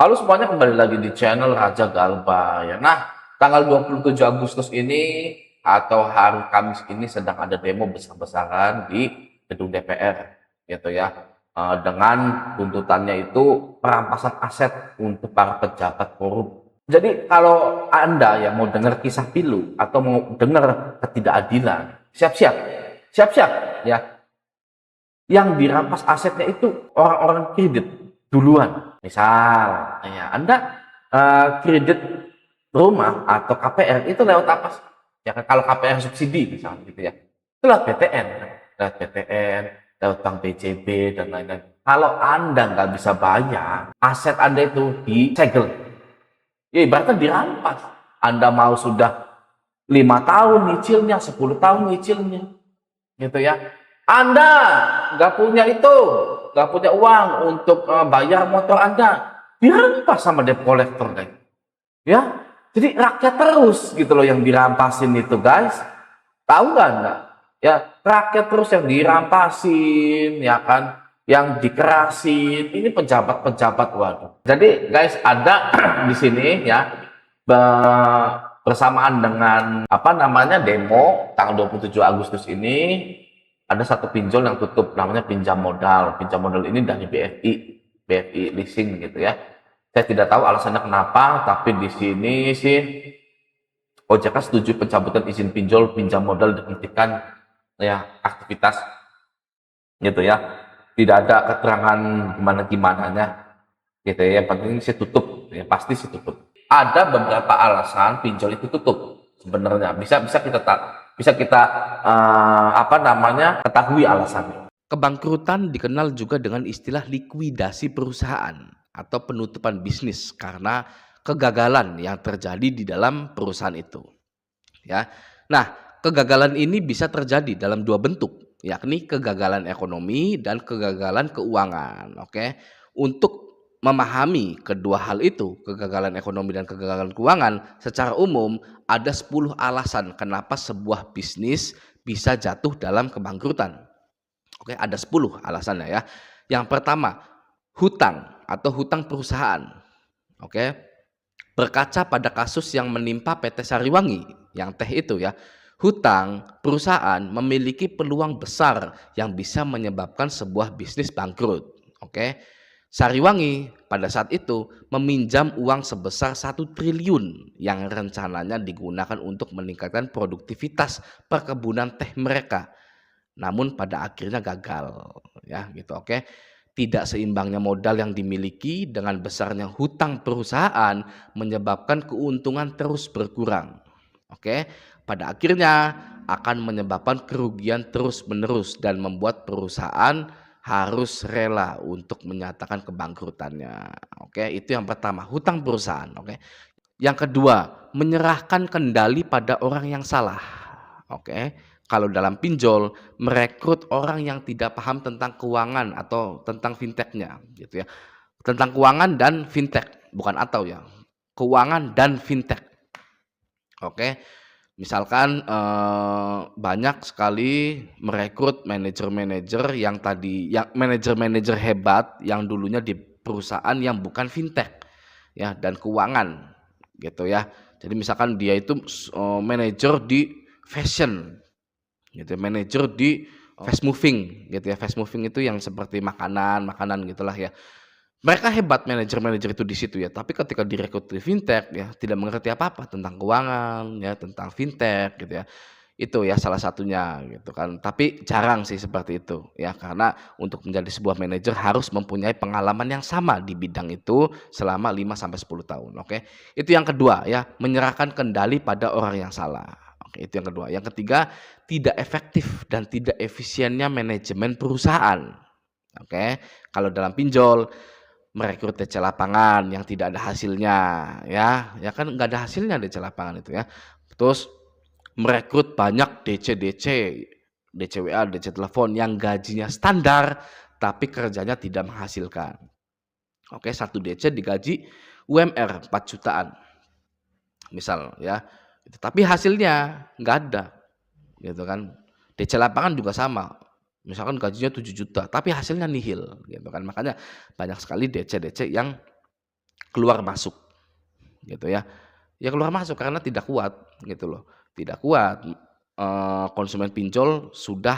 Halo semuanya, kembali lagi di channel Raja Galba ya. Nah, tanggal 27 Agustus ini atau hari Kamis ini sedang ada demo besar-besaran di gedung DPR gitu ya. Dengan tuntutannya itu perampasan aset untuk para pejabat korup. Jadi kalau Anda yang mau dengar kisah pilu atau mau dengar ketidakadilan, siap-siap. Siap-siap ya. Yang dirampas asetnya itu orang-orang kredit duluan. Misal, ya Anda kredit rumah atau KPR itu lewat apa sih? Ya kan kalau KPR subsidi misalnya gitu ya. Itu lewat BTN, lewat BTN, lewat Bank BCB dan lain-lain. Kalau Anda nggak bisa bayar, aset Anda itu disegel. Ya ibaratnya dirampas. Anda mau sudah 5 tahun nyicilnya, 10 tahun nyicilnya, gitu ya. Anda nggak punya itu, nggak punya uang untuk bayar motor Anda, dirampas sama debt collector, guys. Ya, jadi rakyat terus gitu loh yang dirampasin itu, guys. Tahu nggak Anda? Ya, rakyat terus yang dirampasin, ya kan? Yang dikerasin. Ini pejabat-pejabat, waduh. Jadi, guys, ada di sini ya bersamaan dengan apa namanya demo tanggal 27 Agustus ini ada satu pinjol yang tutup namanya pinjam modal. Pinjam modal ini dari BFI leasing gitu ya. Saya tidak tahu alasannya kenapa, tapi di sini sih OJK setuju pencabutan izin pinjol pinjam modal dihentikan ya aktivitas gitu ya. Tidak ada keterangan gimana gimananya gitu ya. Yang penting sih tutup, ya pasti sih tutup. Ada beberapa alasan pinjol itu tutup sebenarnya. Bisa kita apa namanya ketahui alasannya. Kebangkrutan dikenal juga dengan istilah likuidasi perusahaan atau penutupan bisnis karena kegagalan yang terjadi di dalam perusahaan itu. Ya. Nah, kegagalan ini bisa terjadi dalam dua bentuk, yakni kegagalan ekonomi dan kegagalan keuangan. Oke. Untuk memahami kedua hal itu, kegagalan ekonomi dan kegagalan keuangan, secara umum ada 10 alasan kenapa sebuah bisnis bisa jatuh dalam kebangkrutan. Oke, ada 10 alasannya ya. Yang pertama, hutang atau hutang perusahaan. Oke. Berkaca pada kasus yang menimpa PT Sariwangi, yang teh itu ya. Hutang perusahaan memiliki peluang besar yang bisa menyebabkan sebuah bisnis bangkrut. Oke. Sariwangi pada saat itu meminjam uang sebesar 1 triliun yang rencananya digunakan untuk meningkatkan produktivitas perkebunan teh mereka, namun pada akhirnya gagal ya gitu. Oke. Tidak seimbangnya modal yang dimiliki dengan besarnya hutang perusahaan menyebabkan keuntungan terus berkurang. Oke. Pada akhirnya akan menyebabkan kerugian terus-menerus dan membuat perusahaan harus rela untuk menyatakan kebangkrutannya. Oke, itu yang pertama, hutang perusahaan. Oke. Yang kedua, menyerahkan kendali pada orang yang salah. Oke. Kalau dalam pinjol, merekrut orang yang tidak paham tentang keuangan atau tentang fintech-nya gitu ya. Tentang keuangan dan fintech, bukan atau ya. Keuangan dan fintech. Oke. Misalkan banyak sekali merekrut manajer-manajer yang manajer-manajer hebat yang dulunya di perusahaan yang bukan fintech ya dan keuangan gitu ya. Jadi misalkan dia itu manajer di fashion gitu, manajer di fast moving gitu ya. Fast moving itu yang seperti makanan gitulah ya. Mereka hebat manajer-manajer itu di situ ya, tapi ketika direkrut di fintech ya tidak mengerti apa-apa tentang keuangan ya, tentang fintech gitu ya. Itu ya salah satunya gitu kan. Tapi jarang sih seperti itu ya, karena untuk menjadi sebuah manajer harus mempunyai pengalaman yang sama di bidang itu selama 5 sampai 10 tahun, oke. Itu yang kedua ya, menyerahkan kendali pada orang yang salah. Oke, itu yang kedua. Yang ketiga, tidak efektif dan tidak efisiennya manajemen perusahaan. Oke. Kalau dalam pinjol merekrut DC lapangan yang tidak ada hasilnya ya kan nggak ada hasilnya DC lapangan itu ya. Terus merekrut banyak DC WA, DC telepon yang gajinya standar tapi kerjanya tidak menghasilkan. Oke, satu DC digaji UMR 4 jutaan misal ya. Tapi hasilnya nggak ada gitu kan. DC lapangan juga sama. Misalkan gajinya 7 juta tapi hasilnya nihil gitu kan. Makanya banyak sekali DC yang keluar masuk gitu ya. Ya keluar masuk karena tidak kuat gitu loh. Tidak kuat, konsumen pinjol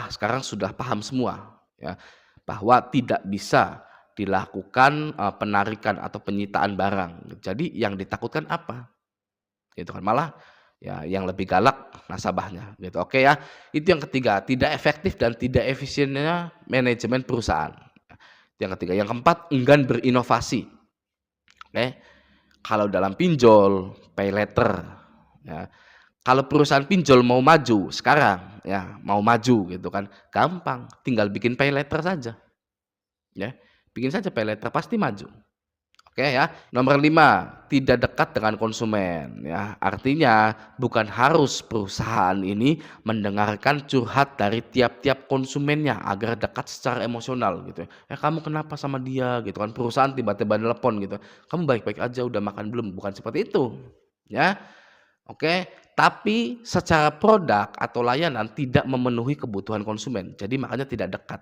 sekarang sudah paham semua ya, bahwa tidak bisa dilakukan, penarikan atau penyitaan barang. Jadi yang ditakutkan apa? Gitu kan, malah ya yang lebih galak nasabahnya gitu. Oke ya, itu yang ketiga, tidak efektif dan tidak efisiennya manajemen perusahaan. Itu yang ketiga. Yang keempat, enggan berinovasi. Oke, kalau dalam pinjol, pay later ya. Kalau perusahaan pinjol mau maju sekarang ya, mau maju gitu kan, gampang, tinggal bikin pay later saja ya. Bikin saja pay later pasti maju. Oke ya. Nomor 5, tidak dekat dengan konsumen ya. Artinya bukan harus perusahaan ini mendengarkan curhat dari tiap-tiap konsumennya agar dekat secara emosional gitu ya. Kamu kenapa sama dia?" gitu kan. Perusahaan tiba-tiba nelpon gitu, "Kamu baik-baik aja, udah makan belum?" Bukan seperti itu, ya. Oke, tapi secara produk atau layanan tidak memenuhi kebutuhan konsumen. Jadi makanya tidak dekat,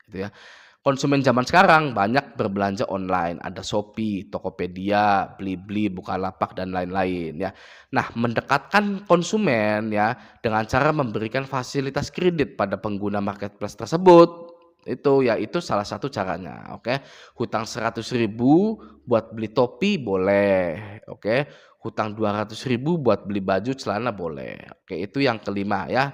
gitu ya. Konsumen zaman sekarang banyak berbelanja online, ada Shopee, Tokopedia, Blibli, Bukalapak dan lain-lain ya. Nah, mendekatkan konsumen ya dengan cara memberikan fasilitas kredit pada pengguna marketplace tersebut. Itu salah satu caranya, oke. Hutang 100.000 buat beli topi boleh, oke. Hutang 200.000 buat beli baju celana boleh. Oke, itu yang kelima ya.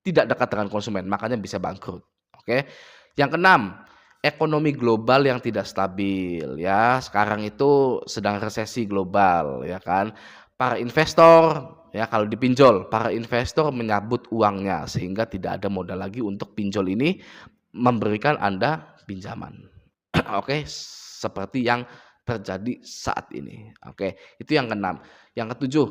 Tidak dekat dengan konsumen, makanya bisa bangkrut. Oke. Yang keenam, ekonomi global yang tidak stabil ya. Sekarang itu sedang resesi global ya kan. Para investor ya kalau dipinjol, para investor menyabut uangnya sehingga tidak ada modal lagi untuk pinjol ini memberikan Anda pinjaman. Oke, seperti yang terjadi saat ini. Oke, itu yang keenam. Yang ketujuh,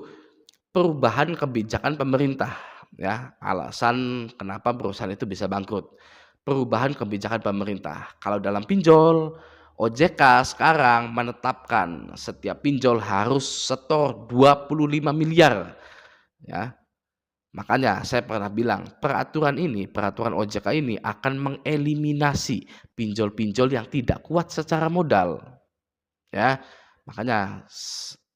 perubahan kebijakan pemerintah ya, alasan kenapa perusahaan itu bisa bangkrut. Perubahan kebijakan pemerintah. Kalau dalam pinjol, OJK sekarang menetapkan setiap pinjol harus setor 25 miliar ya. Makanya saya pernah bilang, peraturan OJK ini akan mengeliminasi pinjol-pinjol yang tidak kuat secara modal. Ya, makanya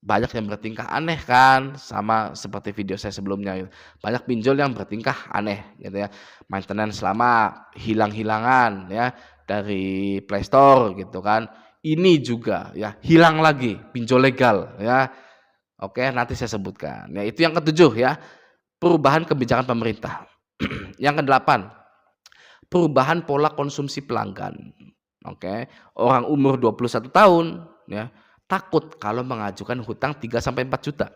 banyak yang bertingkah aneh kan, sama seperti video saya sebelumnya gitu. Banyak pinjol yang bertingkah aneh gitu ya. Maintenance lama, hilang-hilangan ya dari Play Store gitu kan. Ini juga ya, hilang lagi pinjol legal ya. Oke, nanti saya sebutkan. Ya, itu yang ketujuh ya, perubahan kebijakan pemerintah. Yang kedelapan, perubahan pola konsumsi pelanggan. Oke, orang umur 21 tahun ya, takut kalau mengajukan hutang 3 sampai 4 juta.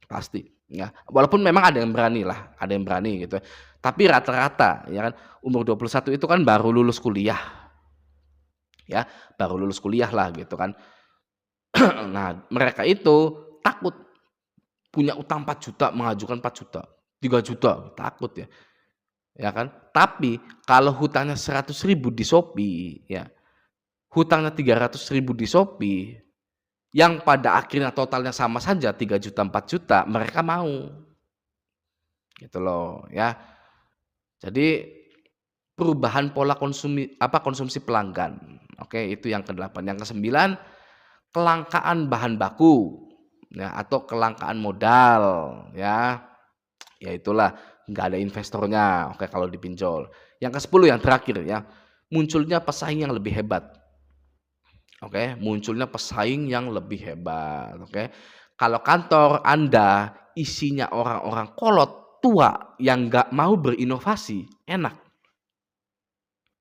Pasti ya. Walaupun memang ada yang berani gitu. Tapi rata-rata ya kan umur 21 itu kan baru lulus kuliah ya, baru lulus kuliah lah gitu kan. Nah, mereka itu takut punya utang 4 juta, mengajukan 4 juta, 3 juta, takut ya. Ya kan? Tapi kalau hutangnya 100.000 di Shopee ya, hutangnya 300.000 di Shopee, yang pada akhirnya totalnya sama saja 3 juta, 4 juta, mereka mau. Gitu loh ya. Jadi perubahan pola konsumsi pelanggan. Oke, itu yang ke-8. Yang ke-9, kelangkaan bahan baku ya atau kelangkaan modal ya. Ya itulah, nggak ada investornya. Oke, kalau dipinjol. Yang ke-10 yang terakhir ya, munculnya pesaing yang lebih hebat. Oke, munculnya pesaing yang lebih hebat. Oke, kalau kantor Anda isinya orang-orang kolot tua yang nggak mau berinovasi, enak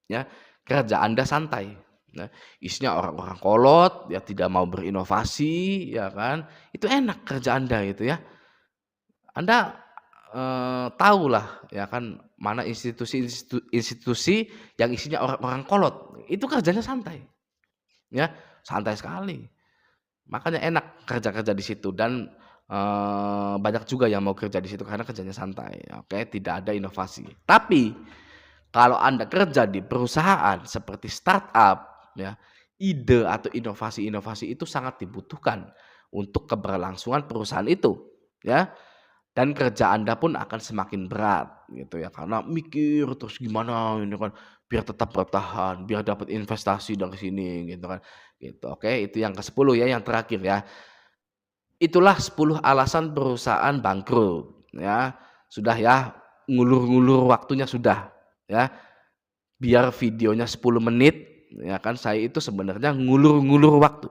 ya, kerja Anda santai. Nah, isinya orang-orang kolot, ya tidak mau berinovasi, ya kan, itu enak kerja Anda gitu ya. Anda tahulah ya kan mana institusi yang isinya orang-orang kolot, itu kerjanya santai, ya, santai sekali. Makanya enak kerja-kerja di situ dan, banyak juga yang mau kerja di situ karena kerjanya santai, oke, tidak ada inovasi. Tapi kalau Anda kerja di perusahaan seperti startup ya, ide atau inovasi-inovasi itu sangat dibutuhkan untuk keberlangsungan perusahaan itu, ya. Dan kerja Anda pun akan semakin berat gitu ya, karena mikir terus gimana ini kan biar tetap bertahan, biar dapat investasi dari sini gitu kan. gitu. Oke, itu yang ke-10 ya, yang terakhir ya. Itulah 10 alasan perusahaan bangkrut ya. Sudah ya, ngulur-ngulur waktunya sudah ya. Biar videonya 10 menit ya kan, saya itu sebenarnya ngulur-ngulur waktu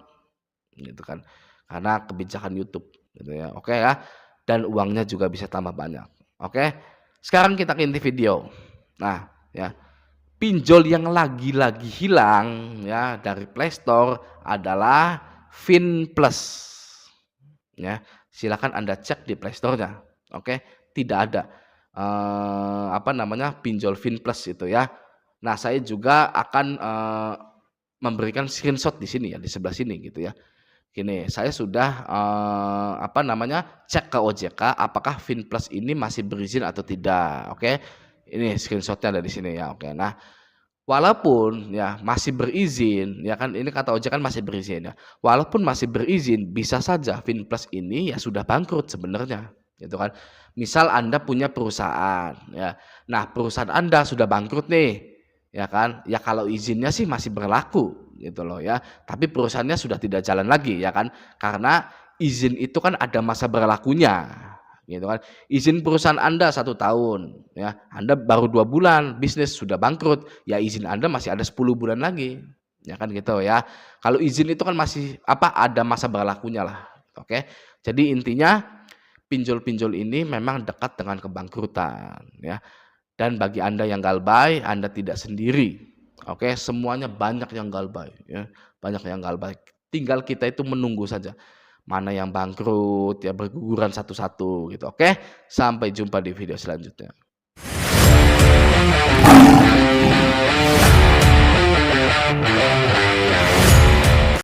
gitu kan. Karena kebijakan YouTube gitu ya. Oke ya. Dan uangnya juga bisa tambah banyak. Oke. Sekarang kita ke inti video. Nah, ya. Pinjol yang lagi-lagi hilang ya dari Play Store adalah FinPlus. Ya, silakan Anda cek di Play Store-nya. Oke, tidak ada pinjol FinPlus itu ya. Nah, saya juga akan memberikan screenshot di sini ya, di sebelah sini gitu ya. Gini, saya sudah cek ke OJK apakah FinPlus ini masih berizin atau tidak. Oke. Ini screenshotnya ada di sini ya. Oke. Nah, walaupun ya masih berizin, ya kan ini kata OJK kan masih berizin ya. Walaupun masih berizin, bisa saja FinPlus ini ya sudah bangkrut sebenarnya, gitu kan. Misal Anda punya perusahaan ya. Nah, perusahaan Anda sudah bangkrut nih, ya kan. Ya kalau izinnya sih masih berlaku gitu loh ya. Tapi perusahaannya sudah tidak jalan lagi ya kan. Karena izin itu kan ada masa berlakunya. Gitu kan. Izin perusahaan Anda 1 tahun ya, Anda baru 2 bulan bisnis sudah bangkrut, ya izin Anda masih ada 10 bulan lagi, ya kan gitu ya. Kalau izin itu kan masih ada masa berlakunya lah, oke. Jadi intinya pinjol-pinjol ini memang dekat dengan kebangkrutan ya. Dan bagi Anda yang galbay, Anda tidak sendiri, oke. Semuanya banyak yang galbay ya, banyak yang galbay. Tinggal kita itu menunggu saja. Mana yang bangkrut ya berguguran satu-satu gitu. Oke, sampai jumpa di video selanjutnya.